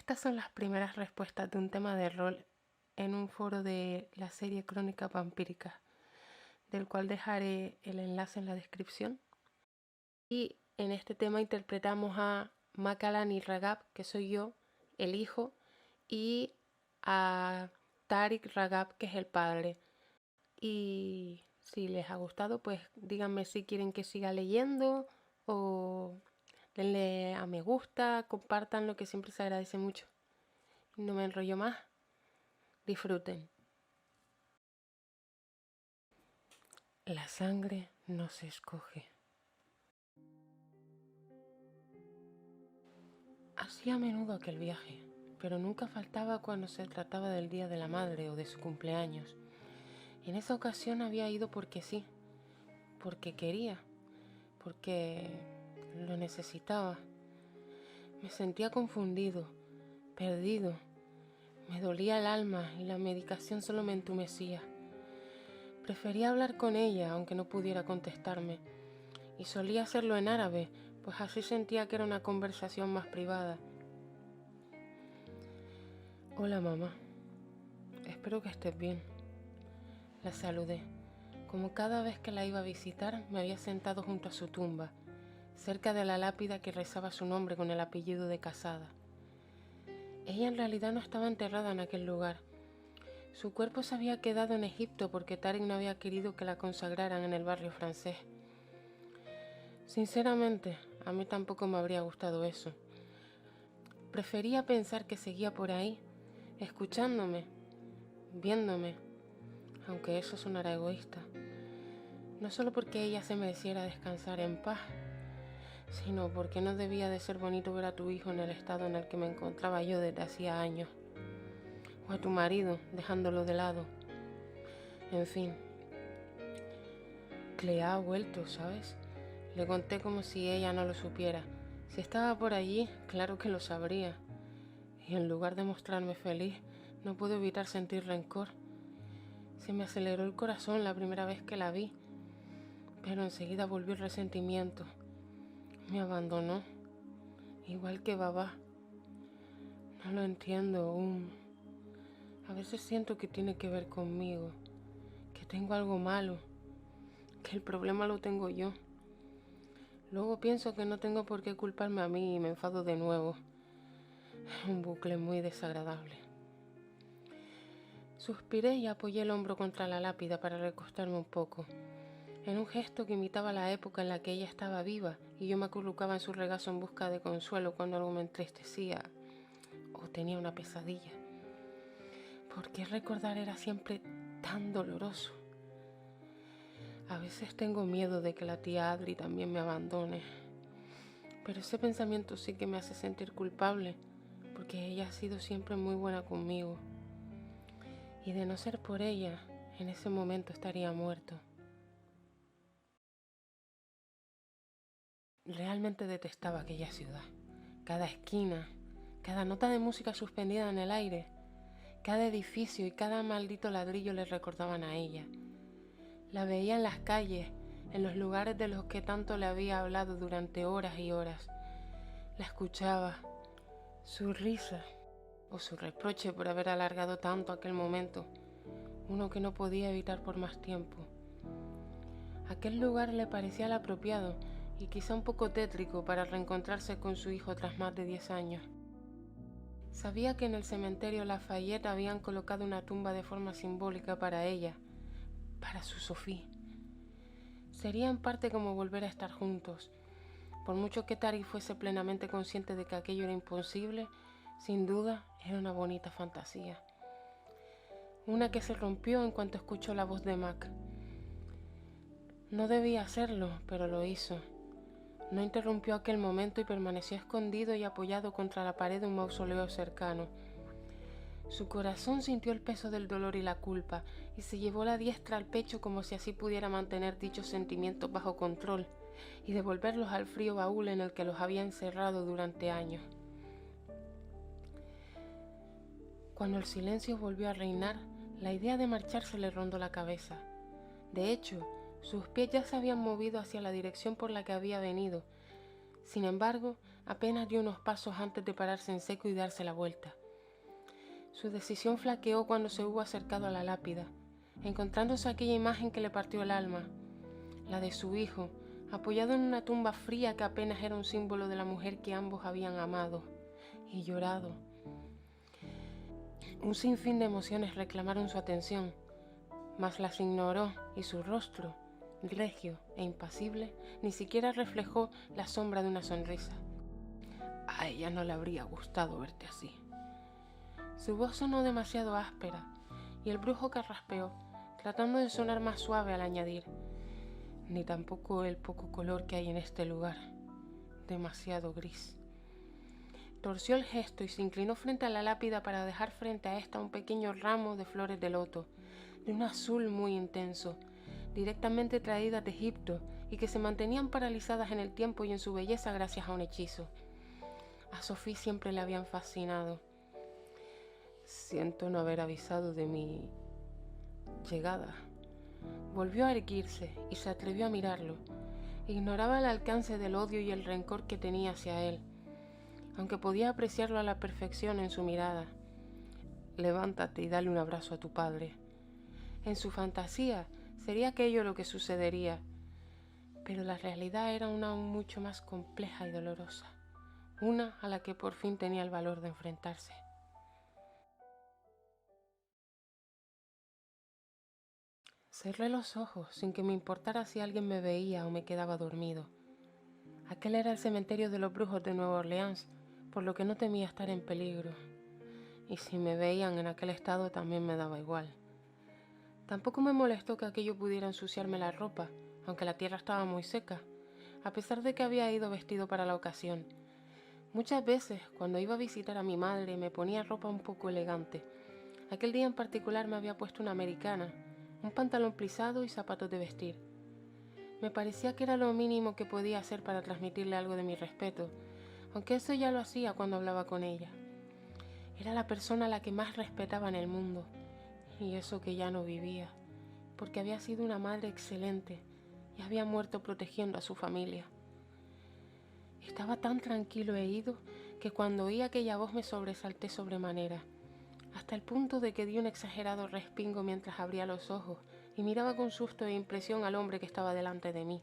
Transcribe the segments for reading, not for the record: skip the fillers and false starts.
Estas son las primeras respuestas de un tema de rol en un foro de la serie Crónica Vampírica, del cual dejaré el enlace en la descripción. Y en este tema interpretamos a Macallan y Ragab, que soy yo, el hijo, y a Tariq Ragab, que es el padre. Y si les ha gustado, pues díganme si quieren que siga leyendo o denle a me gusta, compartan, lo que siempre se agradece mucho. No me enrollo más. Disfruten. La sangre no se escoge. Hacía a menudo aquel viaje, pero nunca faltaba cuando se trataba del Día de la Madre o de su cumpleaños. En esa ocasión había ido porque sí, porque quería, porque lo necesitaba. Me sentía confundido, perdido. Me dolía el alma y la medicación solo me entumecía. Prefería hablar con ella, aunque no pudiera contestarme, y solía hacerlo en árabe, pues así sentía que era una conversación más privada. Hola, mamá. Espero que estés bien. La saludé. Como cada vez que la iba a visitar, me había sentado junto a su tumba, cerca de la lápida que rezaba su nombre con el apellido de Casada. Ella en realidad no estaba enterrada en aquel lugar. Su cuerpo se había quedado en Egipto porque Tariq no había querido que la consagraran en el barrio francés. Sinceramente, a mí tampoco me habría gustado eso. Prefería pensar que seguía por ahí, escuchándome, viéndome, aunque eso sonara egoísta. No solo porque ella se mereciera descansar en paz, sino porque no debía de ser bonito ver a tu hijo en el estado en el que me encontraba yo desde hacía años, o a tu marido dejándolo de lado. En fin, Clea ha vuelto, ¿sabes? Le conté como si ella no lo supiera. Si estaba por allí, claro que lo sabría. Y en lugar de mostrarme feliz, no puedo evitar sentir rencor. Se me aceleró el corazón la primera vez que la vi, pero enseguida volvió el resentimiento. Me abandonó, igual que Baba. No lo entiendo aún. A veces siento que tiene que ver conmigo, que tengo algo malo, que el problema lo tengo yo. Luego pienso que no tengo por qué culparme a mí y me enfado de nuevo. Es un bucle muy desagradable. Suspiré y apoyé el hombro contra la lápida para recostarme un poco, en un gesto que imitaba la época en la que ella estaba viva y yo me acurrucaba en su regazo en busca de consuelo cuando algo me entristecía o tenía una pesadilla. ¿Por qué recordar era siempre tan doloroso? A veces tengo miedo de que la tía Adri también me abandone, pero ese pensamiento sí que me hace sentir culpable, porque ella ha sido siempre muy buena conmigo. Y de no ser por ella, en ese momento estaría muerto. Realmente detestaba aquella ciudad. Cada esquina, cada nota de música suspendida en el aire, cada edificio y cada maldito ladrillo le recordaban a ella. La veía en las calles, en los lugares de los que tanto le había hablado durante horas y horas. La escuchaba, su risa o su reproche por haber alargado tanto aquel momento, uno que no podía evitar por más tiempo. Aquel lugar le parecía el apropiado y quizá un poco tétrico para reencontrarse con su hijo tras más de 10 años. Sabía que en el cementerio Lafayette habían colocado una tumba de forma simbólica para ella, para su Sophie. Sería en parte como volver a estar juntos. Por mucho que Tariq fuese plenamente consciente de que aquello era imposible, sin duda era una bonita fantasía. Una que se rompió en cuanto escuchó la voz de Mac. No debía hacerlo, pero lo hizo. No interrumpió aquel momento y permaneció escondido y apoyado contra la pared de un mausoleo cercano. Su corazón sintió el peso del dolor y la culpa, y se llevó la diestra al pecho como si así pudiera mantener dichos sentimientos bajo control y devolverlos al frío baúl en el que los había encerrado durante años. Cuando el silencio volvió a reinar, la idea de marcharse le rondó la cabeza. De hecho, sus pies ya se habían movido hacia la dirección por la que había venido. Sin embargo, Apenas dio unos pasos antes de pararse en seco y darse la vuelta. Su decisión flaqueó cuando se hubo acercado a la lápida, encontrándose aquella imagen que le partió el alma, la de su hijo, apoyado en una tumba fría que apenas era un símbolo de la mujer que ambos habían amado y llorado. Un sinfín de emociones reclamaron su atención, mas las ignoró y su rostro, regio e impasible, ni siquiera reflejó la sombra de una sonrisa. A ella no le habría gustado verte así. Su voz sonó demasiado áspera y el brujo carraspeó, tratando de sonar más suave al añadir: ni tampoco el poco color que hay en este lugar, demasiado gris. Torció el gesto y se inclinó frente a la lápida para dejar frente a esta un pequeño ramo de flores de loto, de un azul muy intenso, directamente traídas de Egipto y que se mantenían paralizadas en el tiempo y en su belleza gracias a un hechizo. A Sophie siempre le habían fascinado. Siento no haber avisado de mi llegada. Volvió a erguirse y se atrevió a mirarlo. Ignoraba el alcance del odio y el rencor que tenía hacia él, aunque podía apreciarlo a la perfección en su mirada. Levántate y dale un abrazo a tu padre. En su fantasía sería aquello lo que sucedería, pero la realidad era una aún mucho más compleja y dolorosa, una a la que por fin tenía el valor de enfrentarse. Cerré los ojos sin que me importara si alguien me veía o me quedaba dormido. Aquel era el cementerio de los brujos de Nueva Orleans, por lo que no temía estar en peligro. Y si me veían en aquel estado también me daba igual. Tampoco me molestó que aquello pudiera ensuciarme la ropa, aunque la tierra estaba muy seca, a pesar de que había ido vestido para la ocasión. Muchas veces, cuando iba a visitar a mi madre, me ponía ropa un poco elegante. Aquel día en particular me había puesto una americana, un pantalón plisado y zapatos de vestir. Me parecía que era lo mínimo que podía hacer para transmitirle algo de mi respeto, aunque eso ya lo hacía cuando hablaba con ella. Era la persona a la que más respetaba en el mundo, y eso que ya no vivía, porque había sido una madre excelente y había muerto protegiendo a su familia. Estaba tan tranquilo e ido que cuando oí aquella voz me sobresalté sobremanera, hasta el punto de que di un exagerado respingo mientras abría los ojos y miraba con susto e impresión al hombre que estaba delante de mí.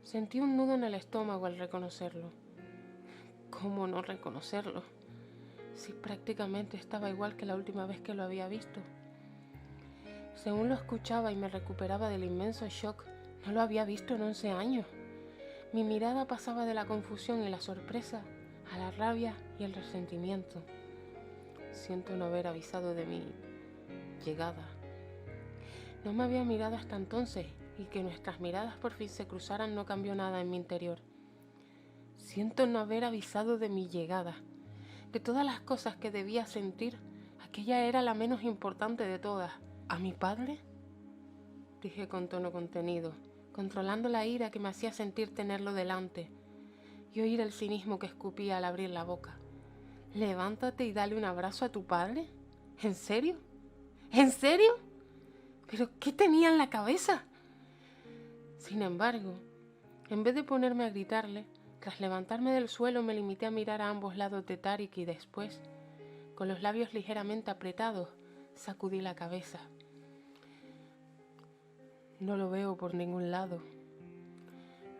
Sentí un nudo en el estómago al reconocerlo. ¿Cómo no reconocerlo? Si prácticamente estaba igual que la última vez que lo había visto. Según lo escuchaba y me recuperaba del inmenso shock, no lo había visto en 11 años. Mi mirada pasaba de la confusión y la sorpresa a la rabia y el resentimiento. Siento no haber avisado de mi llegada. No me había mirado hasta entonces y que nuestras miradas por fin se cruzaran no cambió nada en mi interior. Siento no haber avisado de mi llegada. De todas las cosas que debía sentir, aquella era la menos importante de todas. ¿A mi padre?, dije con tono contenido, controlando la ira que me hacía sentir tenerlo delante y oír el cinismo que escupía al abrir la boca. Levántate y dale un abrazo a tu padre. ¿En serio? ¿En serio? ¿Pero qué tenía en la cabeza? Sin embargo, en vez de ponerme a gritarle, tras levantarme del suelo me limité a mirar a ambos lados de Tarik y después, con los labios ligeramente apretados, sacudí la cabeza. No lo veo por ningún lado.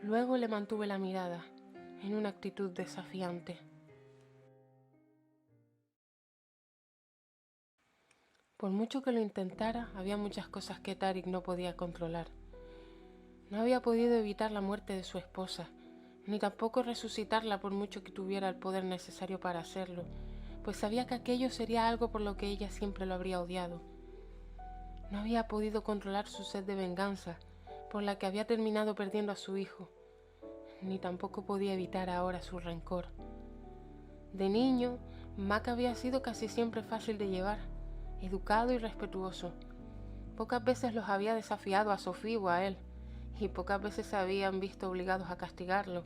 Luego le mantuve la mirada, en una actitud desafiante. Por mucho que lo intentara, había muchas cosas que Tarik no podía controlar. No había podido evitar la muerte de su esposa, ni tampoco resucitarla por mucho que tuviera el poder necesario para hacerlo, pues sabía que aquello sería algo por lo que ella siempre lo habría odiado. No había podido controlar su sed de venganza, por la que había terminado perdiendo a su hijo, ni tampoco podía evitar ahora su rencor. De niño, Mac había sido casi siempre fácil de llevar, educado y respetuoso. Pocas veces los había desafiado a Sophie o a él, y pocas veces se habían visto obligados a castigarlo.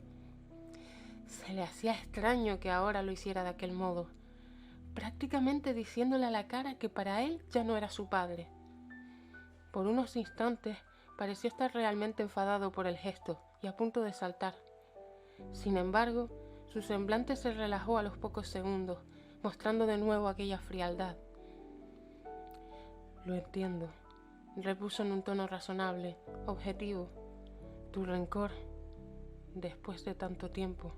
Se le hacía extraño que ahora lo hiciera de aquel modo, prácticamente diciéndole a la cara que para él ya no era su padre. Por unos instantes pareció estar realmente enfadado por el gesto y a punto de saltar. Sin embargo, su semblante se relajó a los pocos segundos, mostrando de nuevo aquella frialdad. Lo entiendo, repuso en un tono razonable, objetivo. Tu rencor, después de tanto tiempo.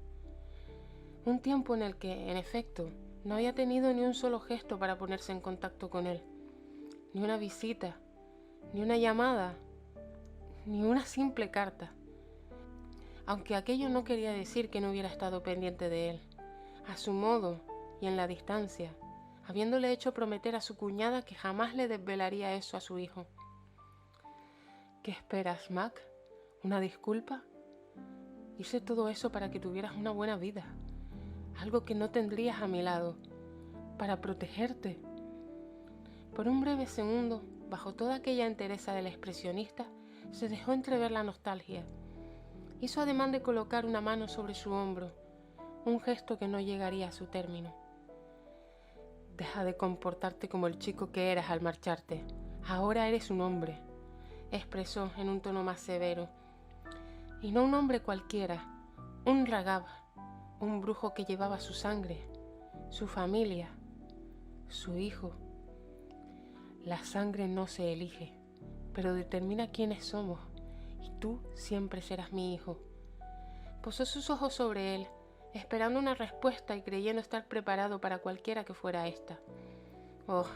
Un tiempo en el que, en efecto, no había tenido ni un solo gesto para ponerse en contacto con él. Ni una visita, ni una llamada, ni una simple carta. Aunque aquello no quería decir que no hubiera estado pendiente de él, a su modo y en la distancia, habiéndole hecho prometer a su cuñada que jamás le desvelaría eso a su hijo. ¿Qué esperas, Mac? ¿Una disculpa? Hice todo eso para que tuvieras una buena vida, algo que no tendrías a mi lado, para protegerte. Por un breve segundo, bajo toda aquella entereza del expresionista, se dejó entrever la nostalgia. Hizo ademán de colocar una mano sobre su hombro, un gesto que no llegaría a su término. Deja de comportarte como el chico que eras al marcharte. Ahora eres un hombre, expresó en un tono más severo. Y no un hombre cualquiera, un Ragab, un brujo que llevaba su sangre, su familia, su hijo. La sangre no se elige, pero determina quiénes somos, y tú siempre serás mi hijo. Posó sus ojos sobre él, esperando una respuesta y creyendo estar preparado para cualquiera que fuera esta. Oh,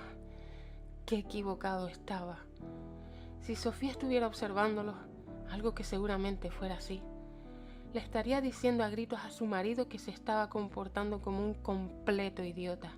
qué equivocado estaba. Si Sofía estuviera observándolo, algo que seguramente fuera así, le estaría diciendo a gritos a su marido que se estaba comportando como un completo idiota.